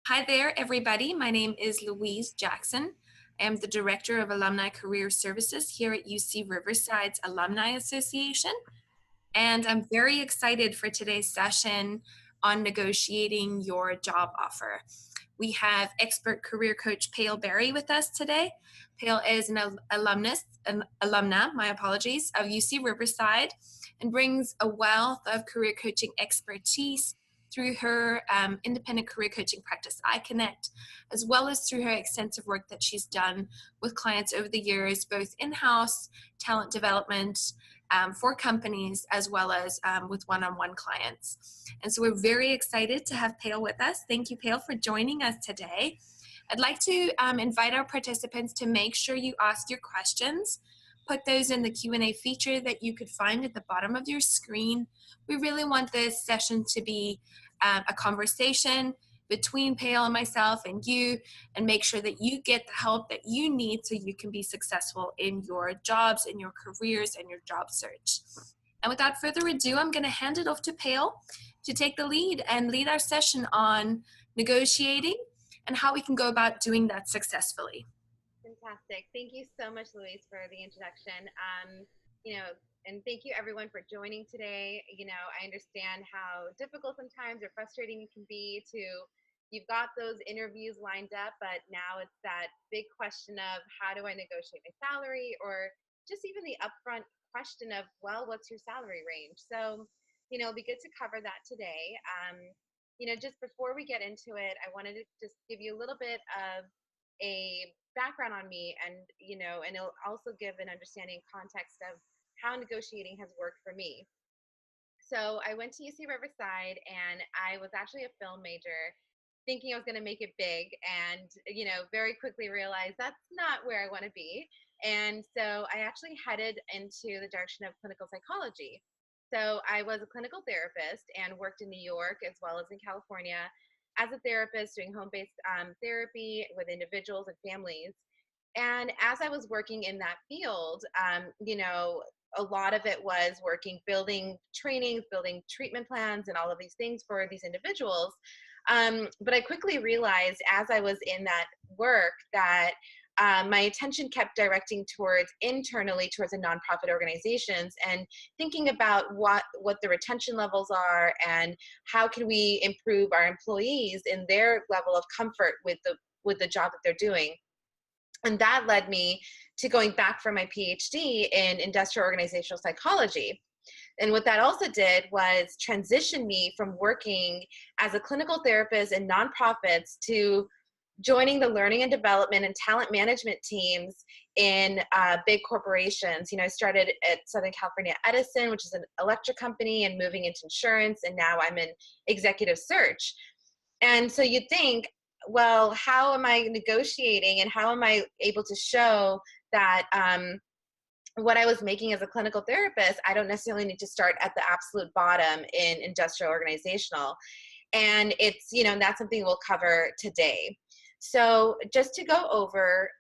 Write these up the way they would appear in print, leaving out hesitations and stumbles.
Hi there, everybody. My name is Louise Jackson. I am the Director of Alumni Career Services here at UC Riverside's Alumni Association, and I'm very excited for today's session on negotiating your job offer. We have expert career coach Payal Beri with us today. Payal is an alumna, my apologies, of UC Riverside and brings a wealth of career coaching expertise through her independent career coaching practice, iConnect, as well as through her extensive work that she's done with clients over the years, both in-house talent development for companies, as well as with one-on-one clients. And so we're very excited to have Payal with us. Thank you, Payal, for joining us today. I'd like to invite our participants to make sure you ask your questions. Put those in the Q&A feature that you could find at the bottom of your screen. We really want this session to be a conversation between Payal and myself and you, and make sure that you get the help that you need so you can be successful in your jobs, in your careers, and your job search. And without further ado, I'm going to hand it off to Payal to take the lead and lead our session on negotiating and how we can go about doing that successfully. Fantastic. Thank you so much, Louise, for the introduction. And thank you everyone for joining today. I understand how difficult sometimes or frustrating it can be you've got those interviews lined up, but now it's that big question of how do I negotiate my salary, or just even the upfront question of, well, what's your salary range? So, it'll be good to cover that today. Just before we get into it, I wanted to just give you a little bit of a background on me, and it'll also give an understanding context of how negotiating has worked for me. So I went to UC Riverside, and I was actually a film major, thinking I was going to make it big, and very quickly realized that's not where I want to be. And so I actually headed into the direction of clinical psychology. So I was a clinical therapist and worked in New York as well as in California as a therapist, doing home-based therapy with individuals and families. And as I was working in that field, a lot of it was building trainings, building treatment plans, and all of these things for these individuals. But I quickly realized as I was in that work that my attention kept directing internally towards the nonprofit organizations, and thinking about what the retention levels are and how can we improve our employees in their level of comfort with the job that they're doing. And that led me to going back for my PhD in industrial organizational psychology. And what that also did was transition me from working as a clinical therapist in nonprofits to joining the learning and development and talent management teams in big corporations. I started at Southern California Edison, which is an electric company, and moving into insurance, and now I'm in executive search. And so you'd think, well, how am I negotiating, and how am I able to show that what I was making as a clinical therapist, I don't necessarily need to start at the absolute bottom in industrial organizational. And and that's something we'll cover today. So just to go over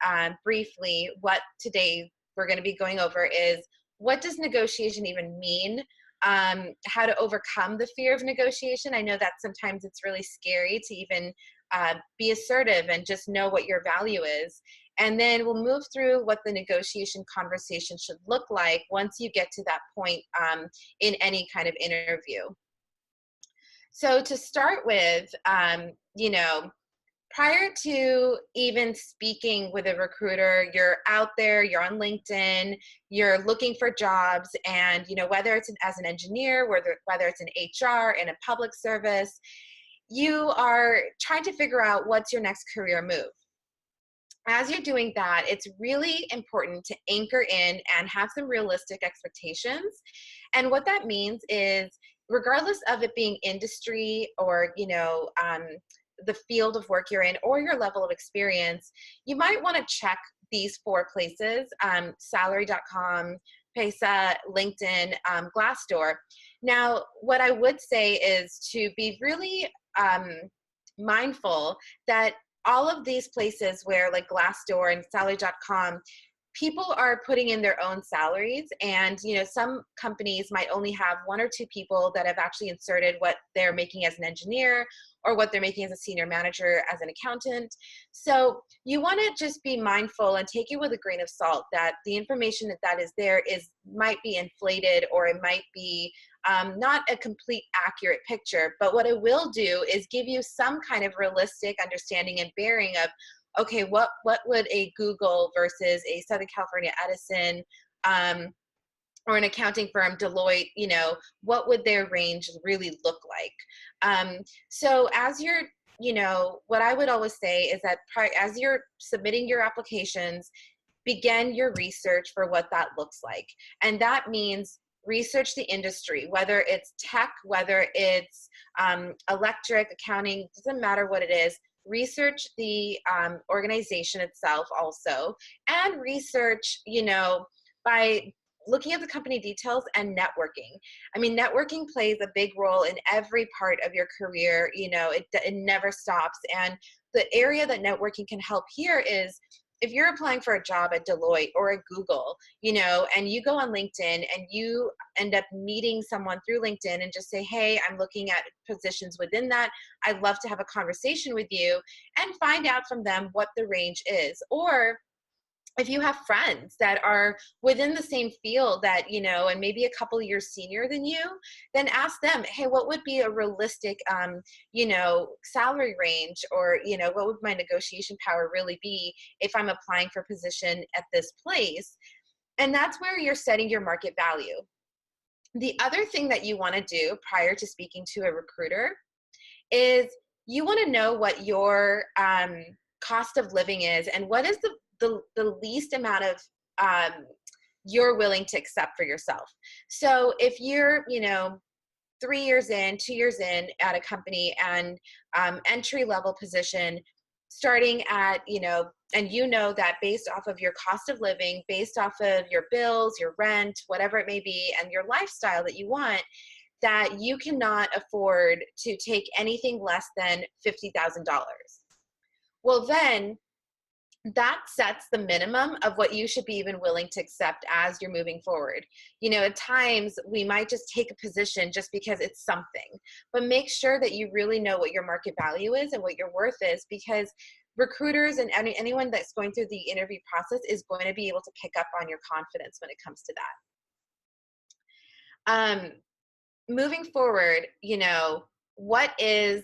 briefly what today we're going to be going over is, what does negotiation even mean? How to overcome the fear of negotiation. I know that sometimes it's really scary to even be assertive and just know what your value is. And then we'll move through what the negotiation conversation should look like once you get to that point in any kind of interview. So to start with, prior to even speaking with a recruiter, you're out there, you're on LinkedIn, you're looking for jobs, and whether it's as an engineer, whether it's in HR, in a public service, you are trying to figure out what's your next career move. As you're doing that, it's really important to anchor in and have some realistic expectations. And what that means is, regardless of it being industry or the field of work you're in or your level of experience, you might want to check these 4 places: salary.com, Paysa, LinkedIn, Glassdoor. Now, what I would say is to be really mindful that all of these places, where like Glassdoor and salary.com, people are putting in their own salaries, and some companies might only have one or two people that have actually inserted what they're making as an engineer or what they're making as a senior manager as an accountant. So you want to just be mindful and take it with a grain of salt that the information that is there might be inflated, or it might be not a complete accurate picture. But what it will do is give you some kind of realistic understanding and bearing of, okay, what would a Google versus a Southern California Edison or an accounting firm, Deloitte, what would their range really look like? So as you're, what I would always say is that as you're submitting your applications, begin your research for what that looks like. And that means research the industry, whether it's tech, whether it's electric, accounting, doesn't matter what it is. Research the organization itself also, and research, by looking at the company details and networking. I mean, networking plays a big role in every part of your career. It never stops. And the area that networking can help here is if you're applying for a job at Deloitte or at Google, and you go on LinkedIn and you end up meeting someone through LinkedIn and just say, hey, I'm looking at positions within that. I'd love to have a conversation with you, and find out from them what the range is. Or if you have friends that are within the same field that, and maybe a couple of years senior than you, then ask them, hey, what would be a realistic, salary range, or, what would my negotiation power really be if I'm applying for a position at this place? And that's where you're setting your market value. The other thing that you want to do prior to speaking to a recruiter is you want to know what your cost of living is, and what is the least amount of you're willing to accept for yourself. So if you're 3 years in, 2 years in at a company, and entry level position, starting at and that based off of your cost of living, based off of your bills, your rent, whatever it may be, and your lifestyle that you want, that you cannot afford to take anything less than $50,000. Well, then that sets the minimum of what you should be even willing to accept as you're moving forward. At times we might just take a position just because it's something, but make sure that you really know what your market value is and what your worth is, because recruiters and anyone that's going through the interview process is going to be able to pick up on your confidence when it comes to that. Moving forward, what is,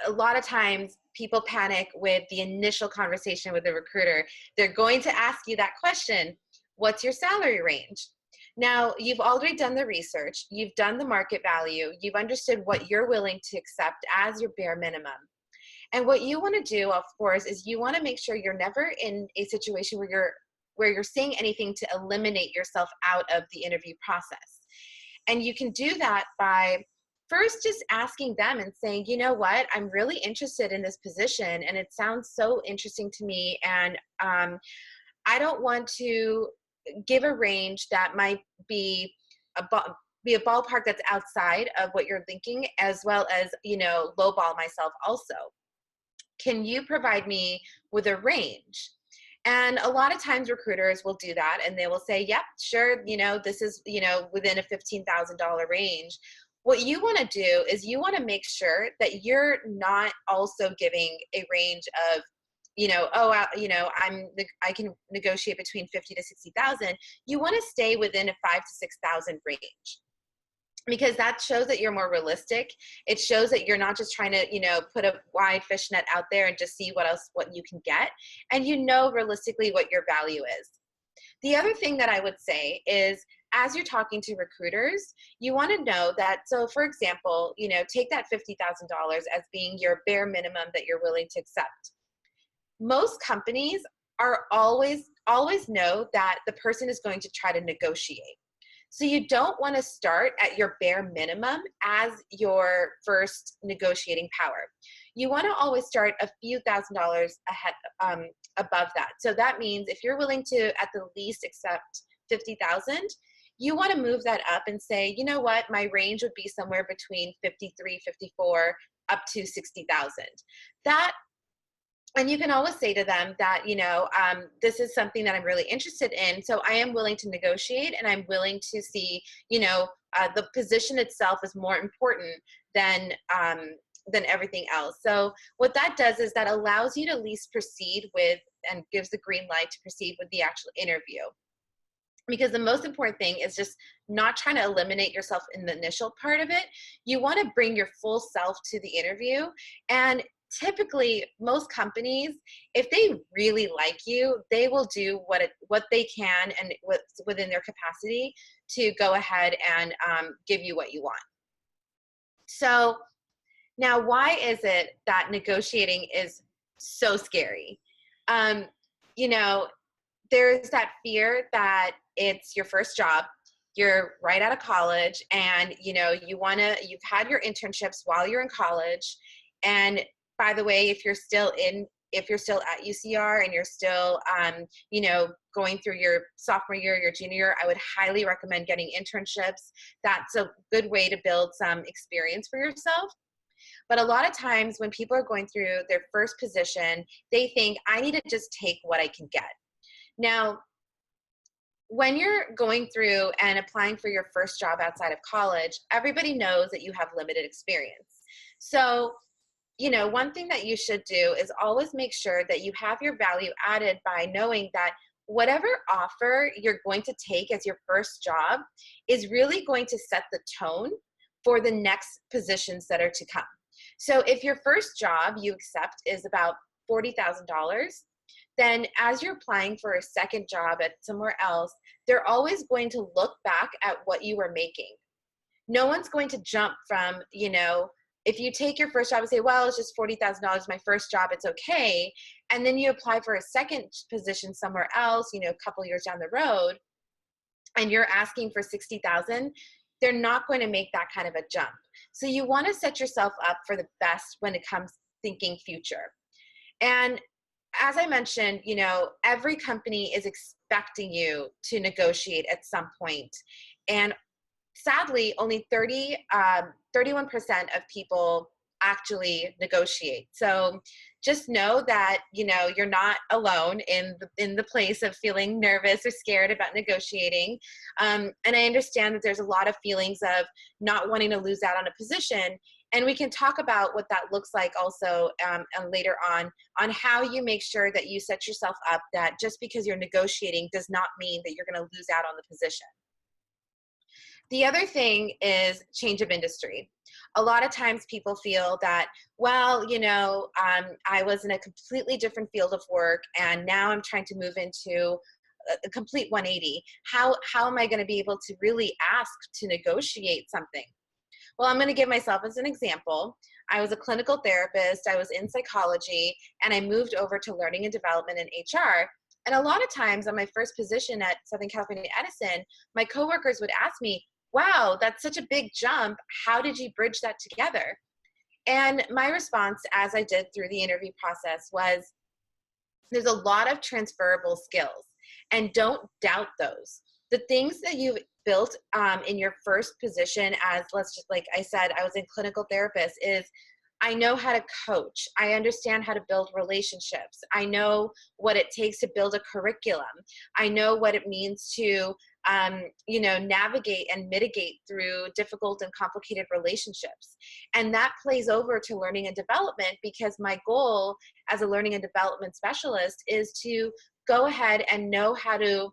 a lot of times people panic with the initial conversation with the recruiter. They're going to ask you that question, what's your salary range? Now, you've already done the research, you've done the market value, you've understood what you're willing to accept as your bare minimum. And what you want to do, of course, is you want to make sure you're never in a situation where you're saying anything to eliminate yourself out of the interview process. And you can do that by first just asking them and saying, you know what, I'm really interested in this position and it sounds so interesting to me. And I don't want to give a range that might be a ballpark that's outside of what you're thinking, as well as, lowball myself also. Can you provide me with a range? And a lot of times recruiters will do that, and they will say, yep, sure, this is, within a $15,000 range. What you want to do is you want to make sure that you're not also giving a range of, I can negotiate between 50 to 60,000. You want to stay within a 5 to 6,000 range, because that shows that you're more realistic. It shows that you're not just trying to, put a wide fishnet out there and just see what you can get. And realistically what your value is. The other thing that I would say is, as you're talking to recruiters, you want to know that, so for example, take that $50,000 as being your bare minimum that you're willing to accept. Most companies are always know that the person is going to try to negotiate. So you don't want to start at your bare minimum as your first negotiating power. You want to always start a few $1,000s ahead, above that. So that means if you're willing to at the least accept 50,000, you want to move that up and say, you know what, my range would be somewhere between 53, 54, up to 60,000. That And you can always say to them that, this is something that I'm really interested in. So I am willing to negotiate, and I'm willing to see, the position itself is more important than, than everything else. So what that does is that allows you to at least proceed with, and gives the green light to proceed with the actual interview. Because the most important thing is just not trying to eliminate yourself in the initial part of it. You want to bring your full self to the interview. And typically, most companies, if they really like you, they will do what they can and what's within their capacity to go ahead and give you what you want. So now, why is it that negotiating is so scary? Um, you know, there's that fear that it's your first job, you're right out of college, and you've had your internships while you're in college. And by the way, if you're still at UCR and you're still going through your sophomore year, your junior year, I would highly recommend getting internships. That's a good way to build some experience for yourself. But a lot of times when people are going through their first position, they think, I need to just take what I can get. Now, when you're going through and applying for your first job outside of college, everybody knows that you have limited experience. So, one thing that you should do is always make sure that you have your value added by knowing that whatever offer you're going to take as your first job is really going to set the tone for the next positions that are to come. So if your first job you accept is about $40,000, then as you're applying for a second job at somewhere else, they're always going to look back at what you were making. No one's going to jump from, if you take your first job and say, well, it's just $40,000, my first job, it's okay. And then you apply for a second position somewhere else, a couple years down the road, and you're asking for 60,000, they're not going to make that kind of a jump. So you want to set yourself up for the best when it comes thinking future. And as I mentioned, every company is expecting you to negotiate at some point. And sadly, only 31% of people actually negotiate. So just know that, you're not alone in the place of feeling nervous or scared about negotiating. And I understand that there's a lot of feelings of not wanting to lose out on a position. And we can talk about what that looks like also later on how you make sure that you set yourself up that just because you're negotiating does not mean that you're going to lose out on the position. The other thing is change of industry. A lot of times people feel that, well, I was in a completely different field of work and now I'm trying to move into a complete 180. How am I going to be able to really ask to negotiate something? Well, I'm going to give myself as an example. I was a clinical therapist, I was in psychology, and I moved over to learning and development in HR. And a lot of times on my first position at Southern California Edison, my coworkers would ask me, wow, that's such a big jump. How did you bridge that together? And my response, as I did through the interview process, was there's a lot of transferable skills, and don't doubt those. The things that you've built in your first position as, like I said, I was in clinical therapist, is I know how to coach. I understand how to build relationships. I know what it takes to build a curriculum. I know what it means to, navigate and mitigate through difficult and complicated relationships. And that plays over to learning and development, because my goal as a learning and development specialist is to go ahead and know how to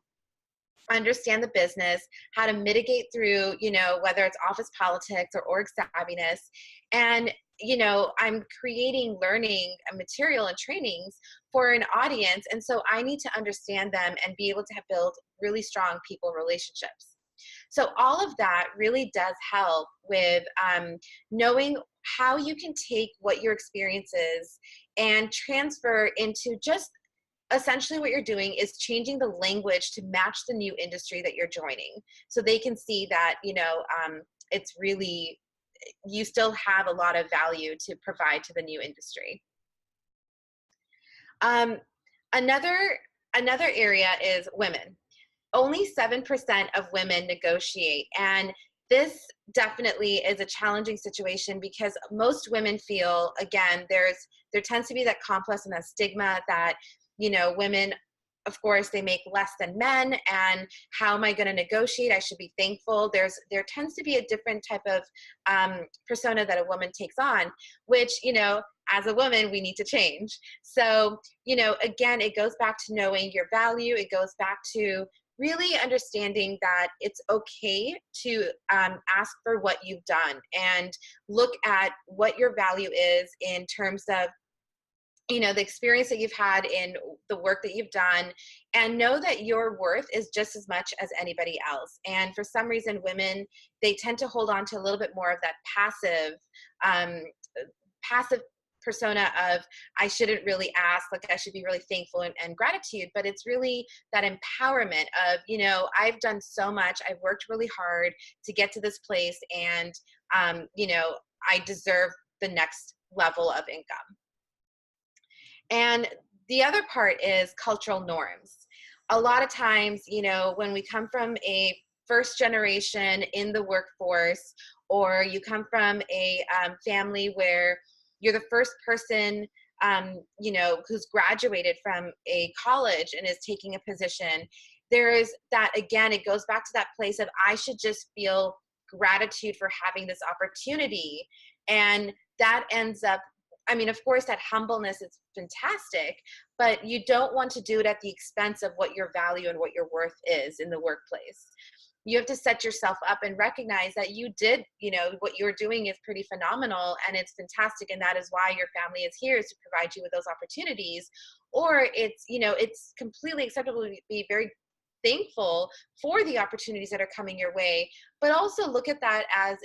understand the business, how to mitigate through, whether it's office politics or org savviness. And, I'm creating learning material and trainings for an audience. And so I need to understand them and be able to build really strong people relationships. So all of that really does help with knowing how you can take what your experience is and transfer into just essentially what you're doing is changing the language to match the new industry that you're joining, so they can see that it's really, you still have a lot of value to provide to the new industry. Another area is women. Only 7% of women negotiate, and this definitely is a challenging situation because most women feel, again, there tends to be that complex and that stigma that, women, of course, they make less than men, and how am I going to negotiate? I should be thankful. There tends to be a different type of persona that a woman takes on, which, as a woman, we need to change. So, again, it goes back to knowing your value. It goes back to really understanding that it's okay to ask for what you've done and look at what your value is in terms of the experience that you've had in the work that you've done, and know that your worth is just as much as anybody else. And for some reason, women, they tend to hold on to a little bit more of that um, passive persona of, I shouldn't really ask, like I should be really thankful and gratitude. But it's really that empowerment of, I've done so much, I've worked really hard to get to this place, and I deserve the next level of income. And the other part is cultural norms. A lot of times, when we come from a first generation in the workforce, or you come from a family where you're the first person, who's graduated from a college and is taking a position, there is that, again, it goes back to that place of, I should just feel gratitude for having this opportunity. And that ends up, of course, that humbleness is fantastic, but you don't want to do it at the expense of what your value and what your worth is in the workplace. You have to set yourself up and recognize that you did, what you're doing is pretty phenomenal and it's fantastic. And that is why your family is here, is to provide you with those opportunities. Or it's completely acceptable to be very thankful for the opportunities that are coming your way, but also look at that as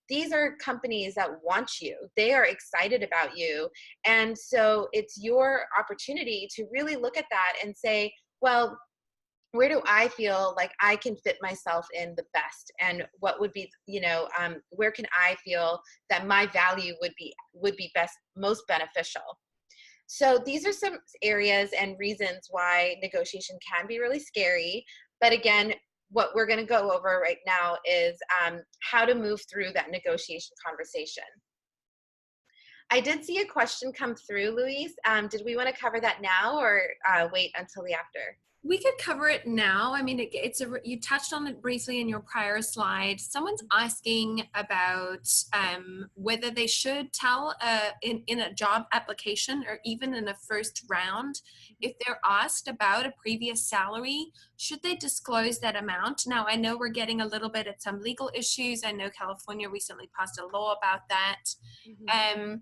these are companies that want you. They are excited about you. And so it's your opportunity to really look at that and say, well, where do I feel like I can fit myself in the best? And what would be, where can I feel that my value would be best, most beneficial? So these are some areas and reasons why negotiation can be really scary. But again, what we're going to go over right now is how to move through that negotiation conversation. I did see a question come through, Louise. Did we want to cover that now, or wait until the after? We could cover it now. I mean, you touched on it briefly in your prior slide. Someone's asking about whether they should tell in a job application, or even in a first round, if they're asked about a previous salary, should they disclose that amount? Now, I know we're getting a little bit at some legal issues. I know California recently passed a law about that. Mm-hmm.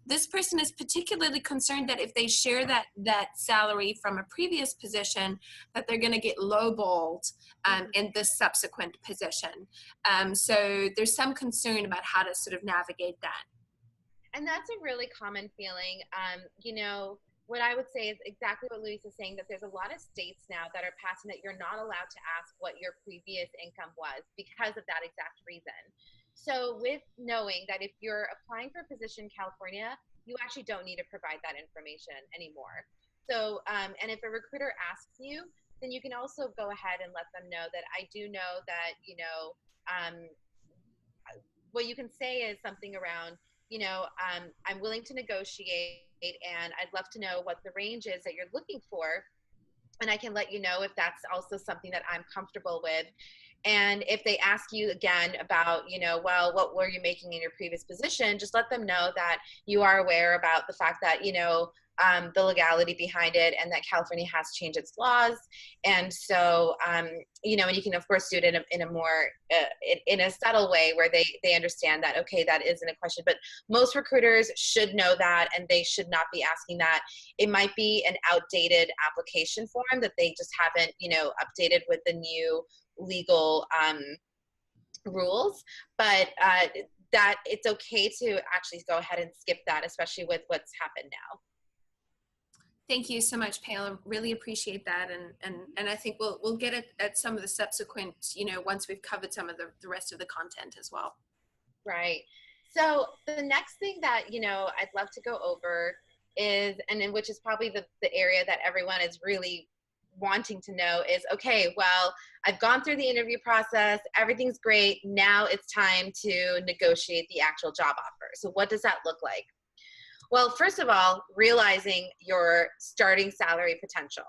This person is particularly concerned that if they share that salary from a previous position, that they're going to get lowballed in the subsequent position. So there's some concern about how to sort of navigate that. And that's a really common feeling. What I would say is exactly what Louise is saying, that there's a lot of states now that are passing that you're not allowed to ask what your previous income was because of that exact reason. So with knowing that if you're applying for a position in California, you actually don't need to provide that information anymore. So, and if a recruiter asks you, then you can also go ahead and let them know that I do know that, what you can say is something around, I'm willing to negotiate and I'd love to know what the range is that you're looking for. And I can let you know if that's also something that I'm comfortable with. And if they ask you again about, well, what were you making in your previous position, just let them know that you are aware about the fact that, the legality behind it, and that California has changed its laws. And so, and you can, of course, do it in a more, in a subtle way where they understand that, okay, that isn't a question. But most recruiters should know that, and they should not be asking that. It might be an outdated application form that they just haven't, updated with the new legal rules, but that it's okay to actually go ahead and skip that, especially with what's happened now. Thank you so much, Payal. Really appreciate that, and I think we'll get at some of the subsequent, once we've covered some of the rest of the content as well. Right. So the next thing that I'd love to go over is, and in which is probably the area that everyone is really wanting to know is, okay, well, I've gone through the interview process, everything's great, now it's time to negotiate the actual job offer. So what does that look like? Well, first of all, realizing your starting salary potential.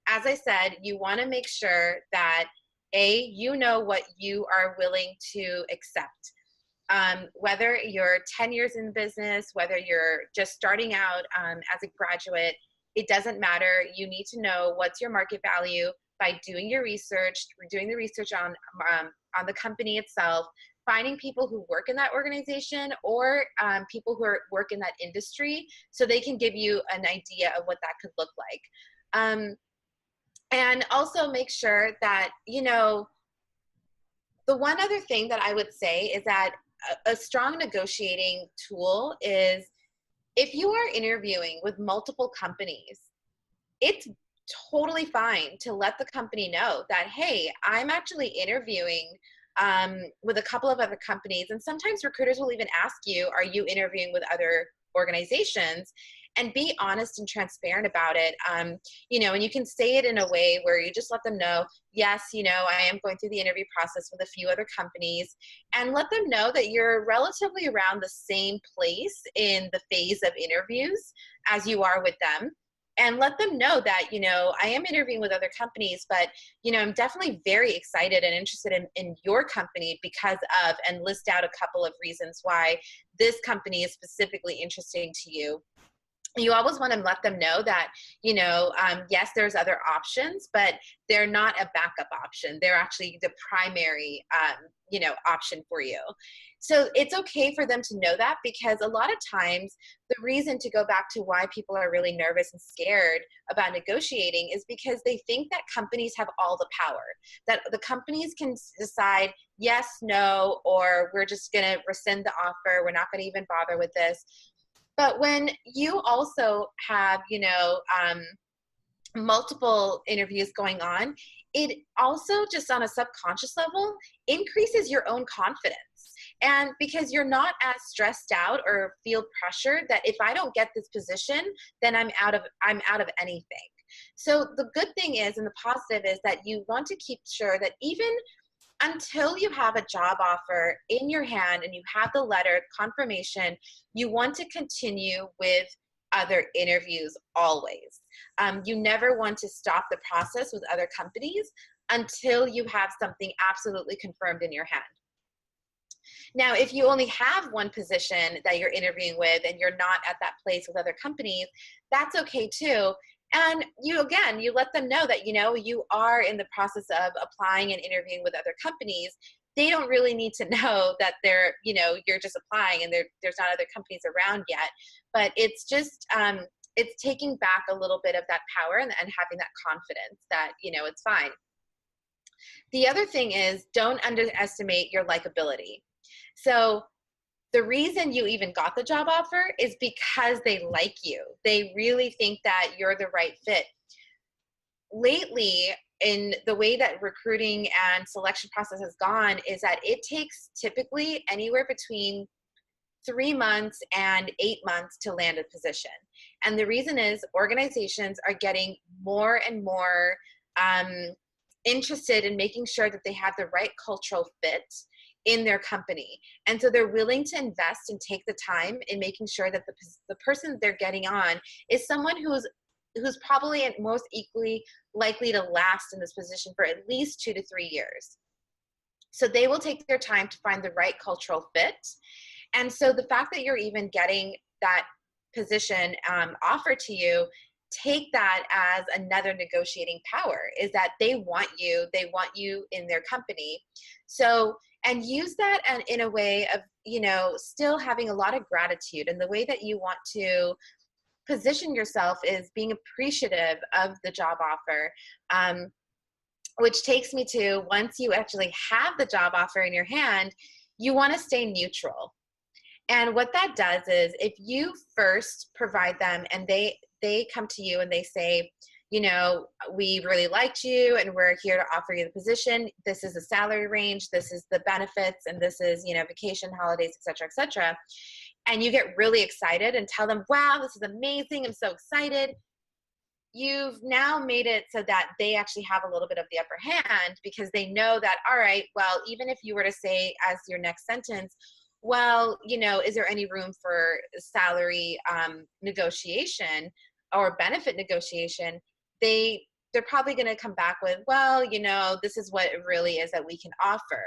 As I said, you want to make sure that you know what you are willing to accept. Whether you're 10 years in business, whether you're just starting out as a graduate, it doesn't matter. You need to know what's your market value by doing your research, doing the research on the company itself, finding people who work in that organization or people who work in that industry so they can give you an idea of what that could look like. And also make sure that, you know, the one other thing that I would say is that a strong negotiating tool is if you are interviewing with multiple companies, it's totally fine to let the company know that, hey, I'm actually interviewing with a couple of other companies. And sometimes recruiters will even ask you, are you interviewing with other organizations? And be honest and transparent about it. You know, and you can say it in a way where you just let them know, yes, you know, I am going through the interview process with a few other companies, and let them know that you're relatively around the same place in the phase of interviews as you are with them. And let them know that, you know, I am interviewing with other companies, but, you know, I'm definitely very excited and interested in your company because of, and list out a couple of reasons why this company is specifically interesting to you. You always want to let them know that, you know, yes, there's other options, but they're not a backup option. They're actually the primary, you know, option for you. So it's okay for them to know that, because a lot of times the reason to go back to why people are really nervous and scared about negotiating is because they think that companies have all the power, that the companies can decide yes, no, or we're just going to rescind the offer. We're not going to even bother with this. But when you also have, you know, multiple interviews going on, it also just on a subconscious level increases your own confidence. And because you're not as stressed out or feel pressured that if I don't get this position, then I'm out of anything. So the good thing is, and the positive is, that you want to keep sure that even until you have a job offer in your hand and you have the letter confirmation, you want to continue with other interviews always. You never want to stop the process with other companies until you have something absolutely confirmed in your hand. Now, if you only have one position that you're interviewing with and you're not at that place with other companies, that's okay too. And you let them know that, you know, you are in the process of applying and interviewing with other companies. They don't really need to know that they're, you know, you're just applying and there's not other companies around yet. But it's just, it's taking back a little bit of that power and having that confidence that, you know, it's fine. The other thing is, don't underestimate your likability. So the reason you even got the job offer is because they like you. They really think that you're the right fit. Lately, in the way that recruiting and selection process has gone, is that it takes typically anywhere between 3 months and 8 months to land a position. And the reason is organizations are getting more and more interested in making sure that they have the right cultural fit in their company. And so they're willing to invest and take the time in making sure that the person they're getting on is someone who's probably at most equally likely to last in this position for at least 2 to 3 years. So they will take their time to find the right cultural fit. And so the fact that you're even getting that position offered to you, take that as another negotiating power, is that they want you in their company. So, and use that in a way of, you know, still having a lot of gratitude. And the way that you want to position yourself is being appreciative of the job offer, which takes me to, once you actually have the job offer in your hand, you want to stay neutral. And what that does is, if you first provide them and they come to you and they say, you know, we really liked you and we're here to offer you the position. This is the salary range. This is the benefits. And this is, you know, vacation, holidays, et cetera, et cetera. And you get really excited and tell them, wow, this is amazing. I'm so excited. you've now made it so that they actually have a little bit of the upper hand, because they know that, all right, well, even if you were to say as your next sentence, well, is there any room for salary negotiation or benefit negotiation? They're probably going to come back with, well, this is what it really is that we can offer.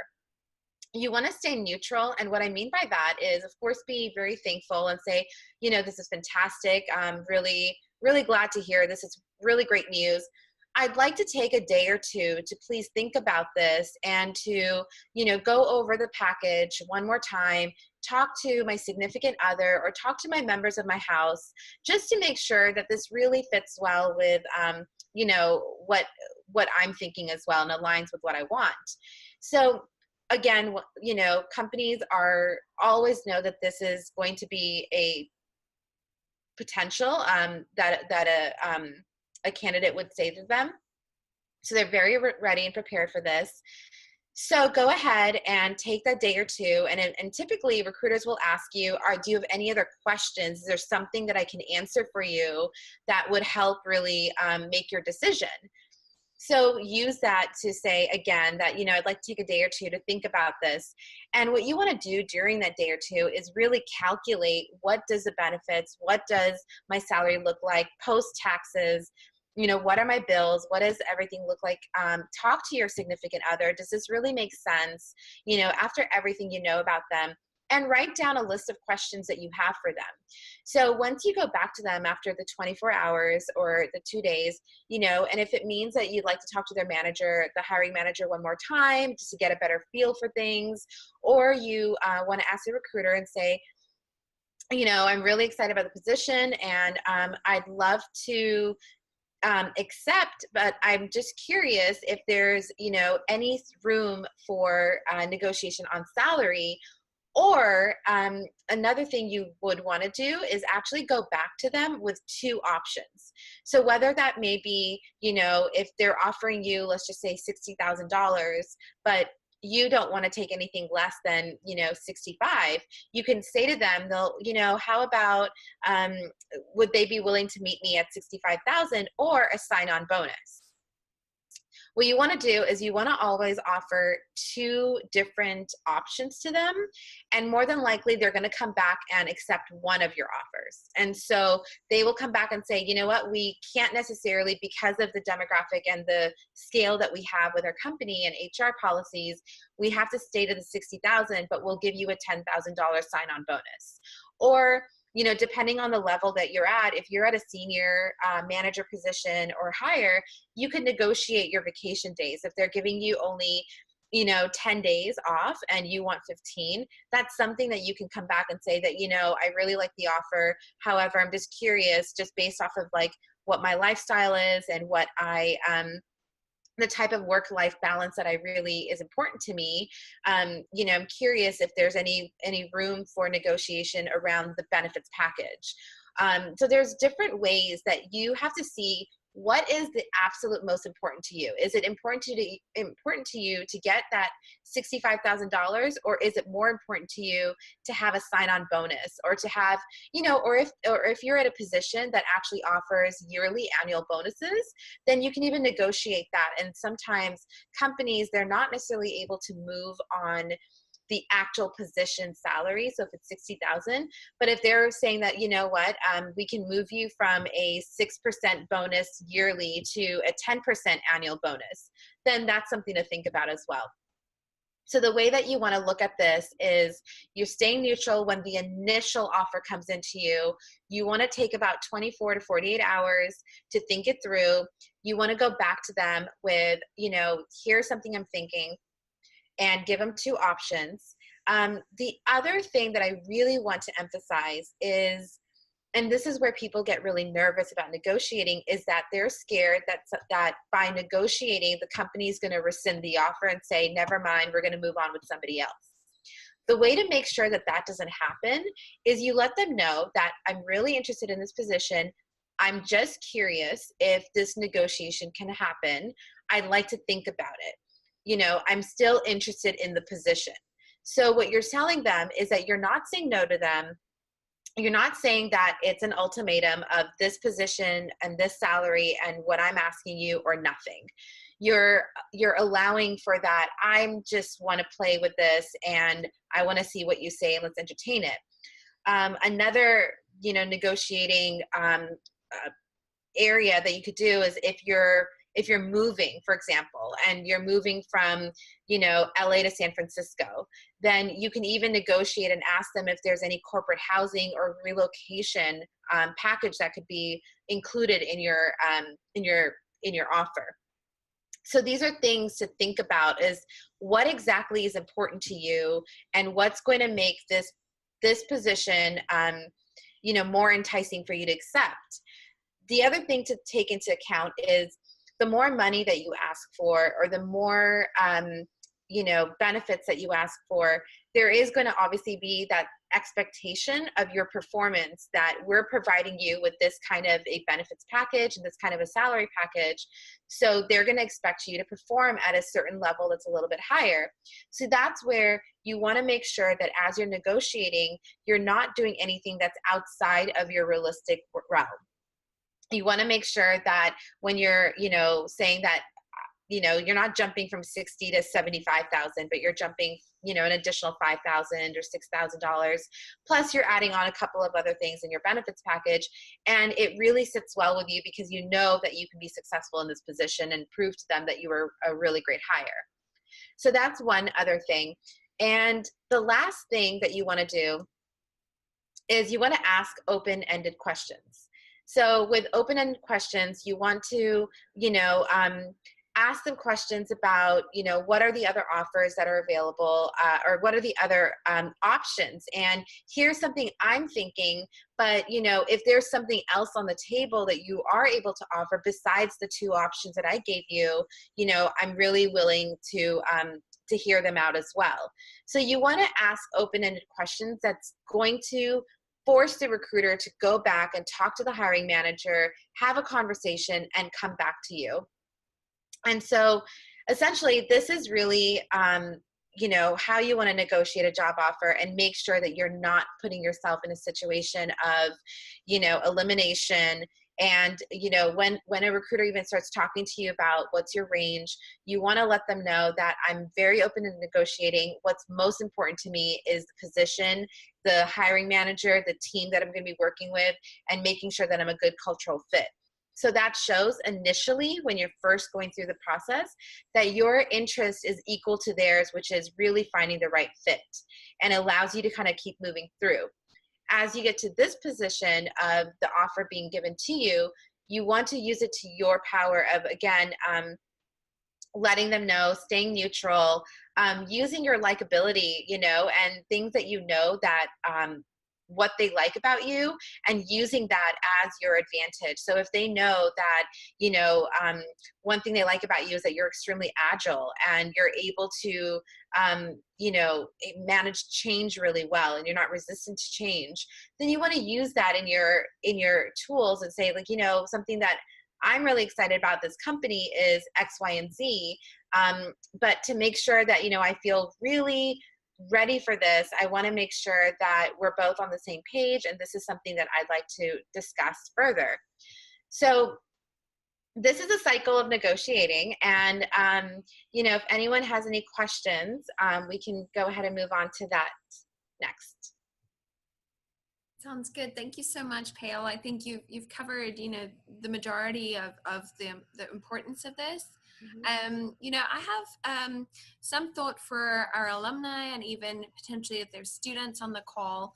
You want to stay neutral. And what I mean by that is, of course, be very thankful and say, this is fantastic. I'm really, really glad to hear this. Is really great news. I'd like to take a day or two to please think about this and to, go over the package one more time, talk to my significant other or talk to my members of my house, just to make sure that this really fits well with, what I'm thinking as well and aligns with what I want. So again, companies are always know that this is going to be a potential that a candidate would say to them. So they're very ready and prepared for this. So go ahead and take that day or two. And typically recruiters will ask you, do you have any other questions? Is there something that I can answer for you that would help really make your decision? So use that to say, again, that, I'd like to take a day or two to think about this. And what you want to do during that day or two is really calculate, what does the benefits, what does my salary look like post taxes? What are my bills? What does everything look like? Talk to your significant other. Does this really make sense? After everything you know about them, and write down a list of questions that you have for them. So once you go back to them after the 24 hours or the 2 days, and if it means that you'd like to talk to their manager, the hiring manager, one more time, just to get a better feel for things, or you want to ask the recruiter and say, I'm really excited about the position, and I'd love to accept, but I'm just curious if there's, any room for negotiation on salary. Or another thing you would want to do is actually go back to them with two options. So whether that may be, if they're offering you, let's just say $60,000, but you don't want to take anything less than, 65, you can say to them, how about, would they be willing to meet me at 65,000 or a sign-on bonus? What you want to do is you want to always offer two different options to them. And more than likely, they're going to come back and accept one of your offers. And so they will come back and say, you know what, we can't necessarily, because of the demographic and the scale that we have with our company and HR policies, we have to stay to the 60,000, but we'll give you a $10,000 sign-on bonus. Or depending on the level that you're at, if you're at a senior manager position or higher, you can negotiate your vacation days. If they're giving you only, 10 days off and you want 15, that's something that you can come back and say that, I really like the offer. However, I'm just curious, just based off of like what my lifestyle is and what the type of work-life balance that I really is important to me. I'm curious if there's any room for negotiation around the benefits package. So there's different ways that you have to see what is the absolute most important to you. Is it important to you to get that $65,000, or is it more important to you to have a sign-on bonus, or to have, or if you're at a position that actually offers yearly annual bonuses, then you can even negotiate that. And sometimes companies, they're not necessarily able to move on the actual position salary. So if it's 60,000, but if they're saying that, we can move you from a 6% bonus yearly to a 10% annual bonus, then that's something to think about as well. So the way that you want to look at this is you're staying neutral when the initial offer comes into you. You want to take about 24 to 48 hours to think it through. You want to go back to them with, here's something I'm thinking, and give them two options. The other thing that I really want to emphasize is, and this is where people get really nervous about negotiating, is that they're scared that by negotiating, the company is going to rescind the offer and say, never mind, we're going to move on with somebody else. The way to make sure that that doesn't happen is you let them know that I'm really interested in this position. I'm just curious if this negotiation can happen. I'd like to think about it. I'm still interested in the position. So what you're telling them is that you're not saying no to them. You're not saying that it's an ultimatum of this position and this salary and what I'm asking you or nothing. You're allowing for that. I'm just want to play with this and I want to see what you say and let's entertain it. Another, negotiating area that you could do is if you're moving, for example, and you're moving from, LA to San Francisco, then you can even negotiate and ask them if there's any corporate housing or relocation package that could be included in your offer. So these are things to think about: is what exactly is important to you and what's going to make this position more enticing for you to accept. The other thing to take into account is the more money that you ask for, or the more benefits that you ask for, there is going to obviously be that expectation of your performance, that we're providing you with this kind of a benefits package and this kind of a salary package. So they're going to expect you to perform at a certain level that's a little bit higher. So that's where you want to make sure that as you're negotiating, you're not doing anything that's outside of your realistic realm. You want to make sure that when you're, saying that, you're not jumping from 60 to 75,000, but you're jumping, an additional 5,000 or $6,000. Plus you're adding on a couple of other things in your benefits package. And it really sits well with you because you know that you can be successful in this position and prove to them that you were a really great hire. So that's one other thing. And the last thing that you want to do is you want to ask open-ended questions. So with open-ended questions, you want to, ask them questions about, what are the other offers that are available, or what are the other options? And here's something I'm thinking, but, if there's something else on the table that you are able to offer besides the two options that I gave you, I'm really willing to hear them out as well. So you want to ask open-ended questions that's going to force the recruiter to go back and talk to the hiring manager, have a conversation, and come back to you. And so essentially, this is really, how you want to negotiate a job offer and make sure that you're not putting yourself in a situation of, elimination. And, when a recruiter even starts talking to you about what's your range, you want to let them know that I'm very open to negotiating. What's most important to me is the position, the hiring manager, the team that I'm going to be working with, and making sure that I'm a good cultural fit. So that shows initially, when you're first going through the process, that your interest is equal to theirs, which is really finding the right fit, and allows you to kind of keep moving through. As you get to this position of the offer being given to you, you want to use it to your power of, again, letting them know, staying neutral, using your likability, and things that that what they like about you, and using that as your advantage. So if they know that, one thing they like about you is that you're extremely agile and you're able to, manage change really well, and you're not resistant to change, then you want to use that in your tools and say, like, something that I'm really excited about this company is X, Y, and Z. But to make sure that, I feel really ready for this, I want to make sure that we're both on the same page, and this is something that I'd like to discuss further. So this is a cycle of negotiating, and if anyone has any questions, we can go ahead and move on to that next. Sounds good. Thank you so much, Payal. I think you've covered, the majority of the importance of this. Mm-hmm. I have some thought for our alumni, and even potentially if there's students on the call.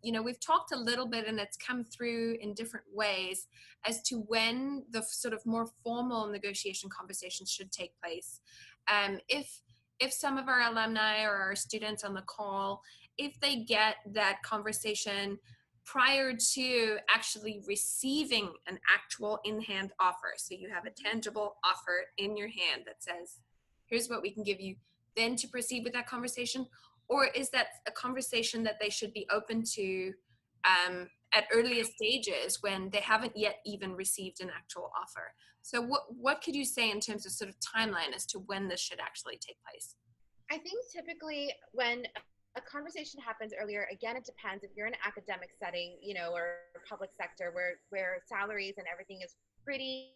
We've talked a little bit, and it's come through in different ways as to when the sort of more formal negotiation conversations should take place. If some of our alumni or our students on the call, if they get that conversation prior to actually receiving an actual in-hand offer, so you have a tangible offer in your hand that says, here's what we can give you, then to proceed with that conversation? Or is that a conversation that they should be open to at earliest stages when they haven't yet even received an actual offer? So what could you say in terms of sort of timeline as to when this should actually take place? I think typically when a conversation happens earlier. Again, it depends if you're in an academic setting, or public sector where salaries and everything is pretty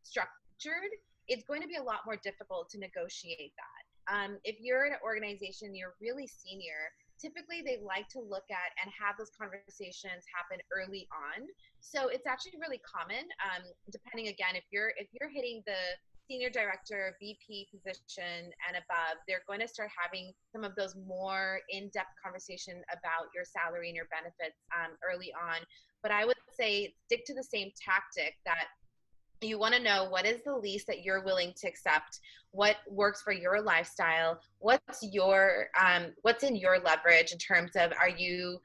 structured. It's going to be a lot more difficult to negotiate that. If you're in an organization, you're really senior. Typically, they like to look at and have those conversations happen early on. So it's actually really common. Depending again, if you're hitting the senior director, VP position and above, they're going to start having some of those more in-depth conversation about your salary and your benefits early on. But I would say stick to the same tactic that you want to know what is the least that you're willing to accept, what works for your lifestyle, what's in your leverage in terms of, are you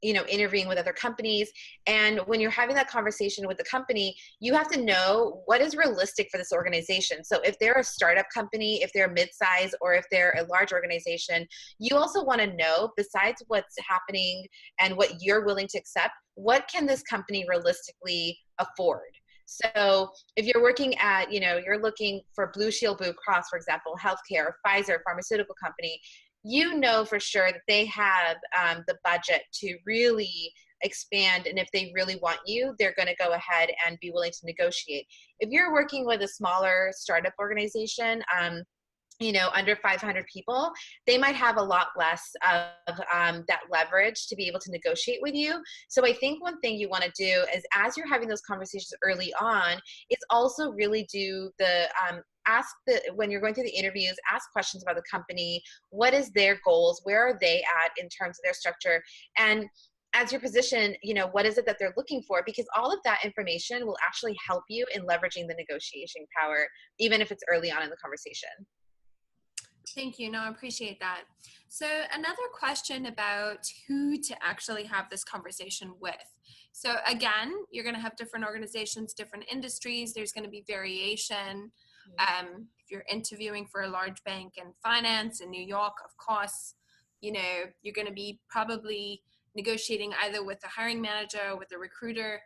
interviewing with other companies. And when you're having that conversation with the company, you have to know what is realistic for this organization. So if they're a startup company, if they're mid-size, or if they're a large organization, you also want to know, besides what's happening and what you're willing to accept, what can this company realistically afford? So if you're working at, you're looking for Blue Shield, Blue Cross, for example, healthcare, or Pfizer, pharmaceutical company, you know for sure that they have the budget to really expand. And if they really want you, they're going to go ahead and be willing to negotiate. If you're working with a smaller startup organization, under 500 people, they might have a lot less of that leverage to be able to negotiate with you. So I think one thing you want to do is, as you're having those conversations early on, is also really do the when you're going through the interviews, ask questions about the company. What is their goals? Where are they at in terms of their structure? And as your position, what is it that they're looking for? Because all of that information will actually help you in leveraging the negotiation power, even if it's early on in the conversation. Thank you. No, I appreciate that. So another question about who to actually have this conversation with. So again, you're going to have different organizations, different industries. There's going to be variation. If you're interviewing for a large bank in finance in New York, of course, you're going to be probably negotiating either with the hiring manager or with the recruiter.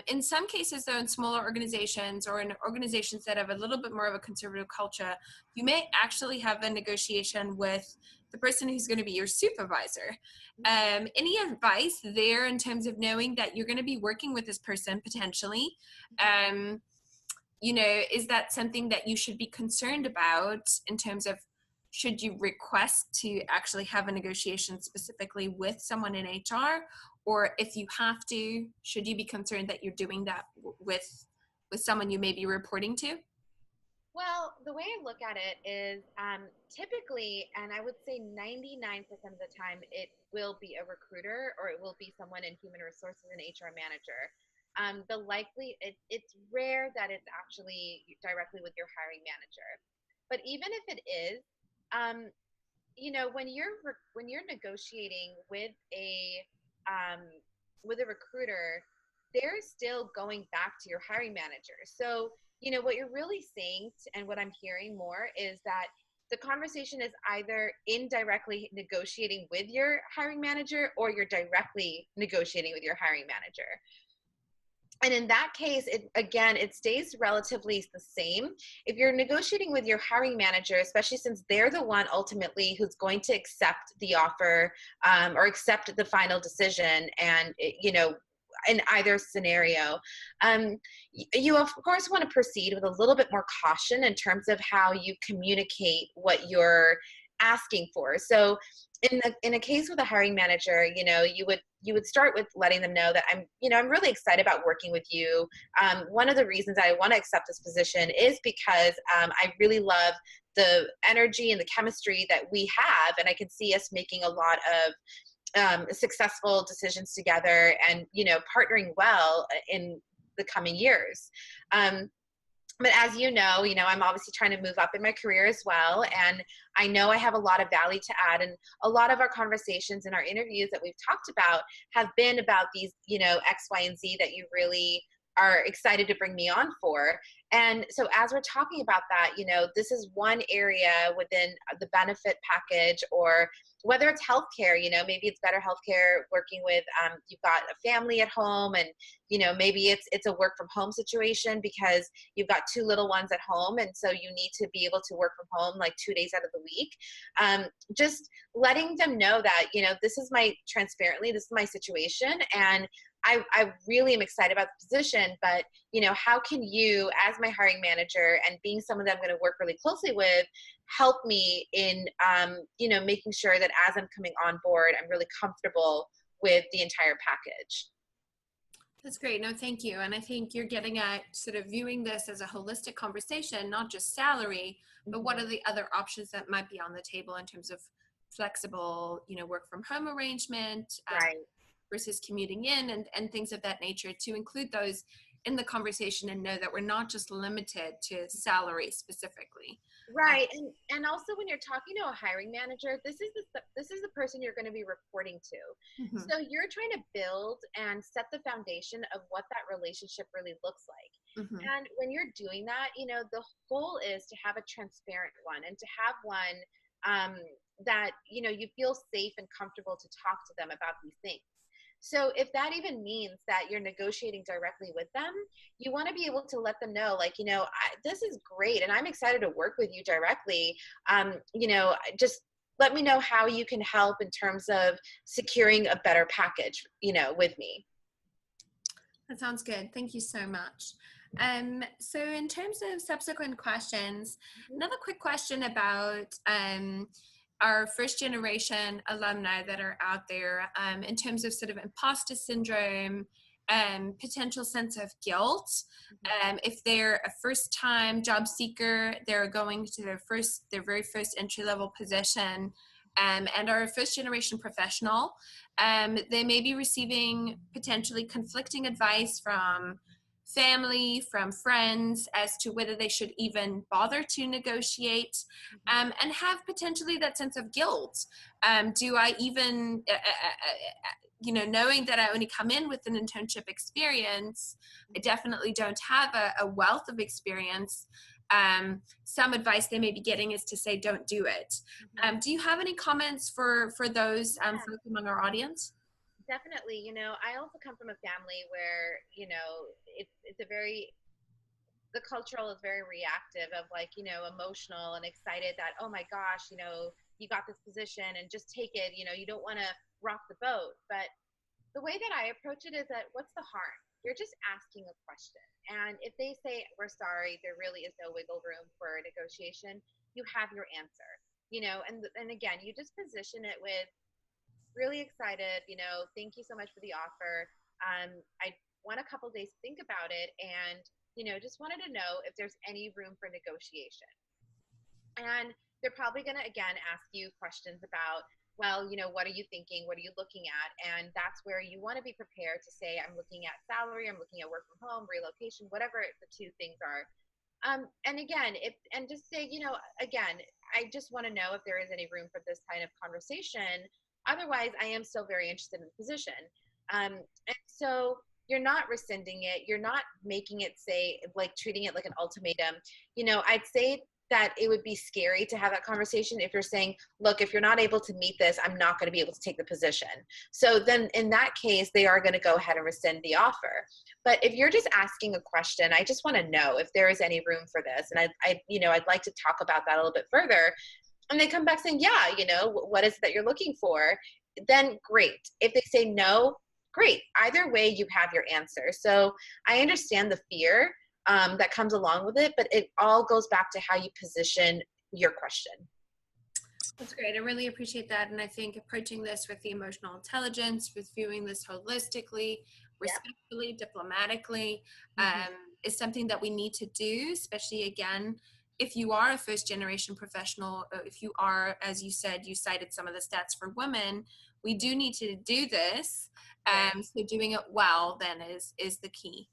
In some cases, though, in smaller organizations or in organizations that have a little bit more of a conservative culture, you may actually have a negotiation with the person who's going to be your supervisor. Any advice there in terms of knowing that you're going to be working with this person potentially? Is that something that you should be concerned about in terms of, should you request to actually have a negotiation specifically with someone in HR? Or if you have to, should you be concerned that you're doing that with someone you may be reporting to? Well, the way I look at it is typically, and I would say 99% of the time, it will be a recruiter or it will be someone in human resources, an HR manager. It's rare that it's actually directly with your hiring manager. But even if it is, when you're negotiating with a recruiter, they're still going back to your hiring manager. So what you're really saying, and what I'm hearing more, is that the conversation is either indirectly negotiating with your hiring manager, or you're directly negotiating with your hiring manager. And in that case, it stays relatively the same. If you're negotiating with your hiring manager, especially since they're the one ultimately who's going to accept the offer or accept the final decision, and in either scenario, you of course want to proceed with a little bit more caution in terms of how you communicate what you're asking for. So in a case with a hiring manager, you would start with letting them know that I'm really excited about working with you. One of the reasons I want to accept this position is because I really love the energy and the chemistry that we have, and I can see us making a lot of successful decisions together, and partnering well in the coming years. But as I'm obviously trying to move up in my career as well. And I know I have a lot of value to add. And a lot of our conversations and our interviews that we've talked about have been about these, X, Y, and Z that you really are excited to bring me on for. And so as we're talking about that, this is one area within the benefit package, or whether it's healthcare, maybe it's better healthcare working with, you've got a family at home, and, maybe it's a work from home situation because you've got two little ones at home. And so you need to be able to work from home like 2 days out of the week. Just letting them know that, this is this is my situation. And I really am excited about the position, but how can you, as my hiring manager and being someone that I'm going to work really closely with, help me in, making sure that as I'm coming on board, I'm really comfortable with the entire package. That's great. No, thank you. And I think you're getting at sort of viewing this as a holistic conversation, not just salary, but what are the other options that might be on the table in terms of flexible, work from home arrangement, Right. versus commuting in, and things of that nature, to include those in the conversation and know that we're not just limited to salary specifically. Right. And also when you're talking to a hiring manager, this is the person you're going to be reporting to. Mhm. So you're trying to build and set the foundation of what that relationship really looks like. Mhm. And when you're doing that, the goal is to have a transparent one, and to have one, that, you feel safe and comfortable to talk to them about these things. So if that even means that you're negotiating directly with them, you want to be able to let them know, like, this is great and I'm excited to work with you directly. Just let me know how you can help in terms of securing a better package, with me. That sounds good. Thank you so much. So in terms of subsequent questions, Mhm. another quick question about our first generation alumni that are out there, in terms of sort of imposter syndrome and potential sense of guilt. Mhm. If they're a first time job seeker, they're going to their very first entry level position, and are a first generation professional. They may be receiving potentially conflicting advice from family, from friends, as to whether they should even bother to negotiate, Mhm. and have potentially that sense of guilt. Do I even, knowing that I only come in with an internship experience, I definitely don't have a wealth of experience. Some advice they may be getting is to say, don't do it. Mhm. Do you have any comments for those Yeah, folks among our audience? definitely. I also come from a family where, it's a very, the cultural is very reactive, of like, emotional and excited that, oh my gosh, you got this position and just take it. You don't want to rock the boat. But the way that I approach it is that, what's the harm? You're just asking a question. And if they say, we're sorry, there really is no wiggle room for negotiation, you have your answer. And again, you just position it with, really excited, thank you so much for the offer. I want a couple days to think about it, and, just wanted to know if there's any room for negotiation. And they're probably going to, again, ask you questions about, well, what are you thinking? What are you looking at? And that's where you want to be prepared to say, I'm looking at salary, I'm looking at work from home, relocation, whatever the two things are. And again, and just say, again, I just want to know if there is any room for this kind of conversation. Otherwise, I am still very interested in the position. And so you're not rescinding it. You're not making it say, like, treating it like an ultimatum. I'd say that it would be scary to have that conversation if you're saying, look, if you're not able to meet this, I'm not going to be able to take the position. So then in that case, they are going to go ahead and rescind the offer. But if you're just asking a question, I just want to know if there is any room for this. And I'd like to talk about that a little bit further. And they come back saying, yeah, what is it that you're looking for? Then great. If they say no, great. Either way, you have your answer. So I understand the fear, that comes along with it, but it all goes back to how you position your question. That's great. I really appreciate that. And I think approaching this with the emotional intelligence, with viewing this holistically, Yep. respectfully, diplomatically, Mm-hmm. is something that we need to do, especially again, if you are a first generation professional, if you are, as you said, you cited some of the stats for women, we do need to do this. Right. So doing it well then is the key.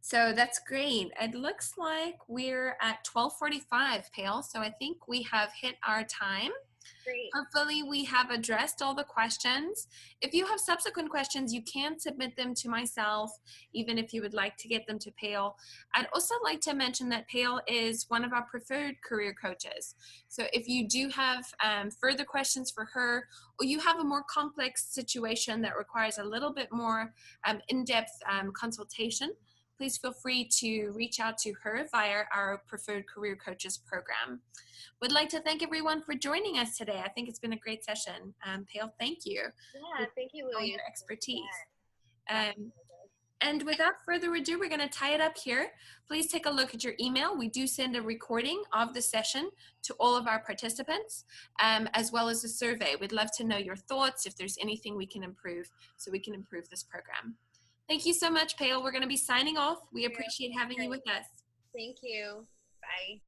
So that's great. It looks like we're at 12:45, Pale. So I think we have hit our time. Great. Hopefully we have addressed all the questions. If you have subsequent questions, you can submit them to myself, even if you would like to get them to Payal. I'd also like to mention that Payal is one of our preferred career coaches. So if you do have further questions for her, or you have a more complex situation that requires a little bit more in-depth consultation, please feel free to reach out to her via our preferred career coaches program. Would like to thank everyone for joining us today. I think it's been a great session. Pale, thank you for Yeah, thank you, all your Louise. expertise. Yeah, Um, and without further ado, we're going to tie it up here. Please take a look at your email. We do send a recording of the session to all of our participants, as well as a survey. We'd love to know your thoughts, if there's anything we can improve, so we can improve this program. Thank you so much, Pale. We're going to be signing off. We appreciate having you great. with us. Thank you. Bye.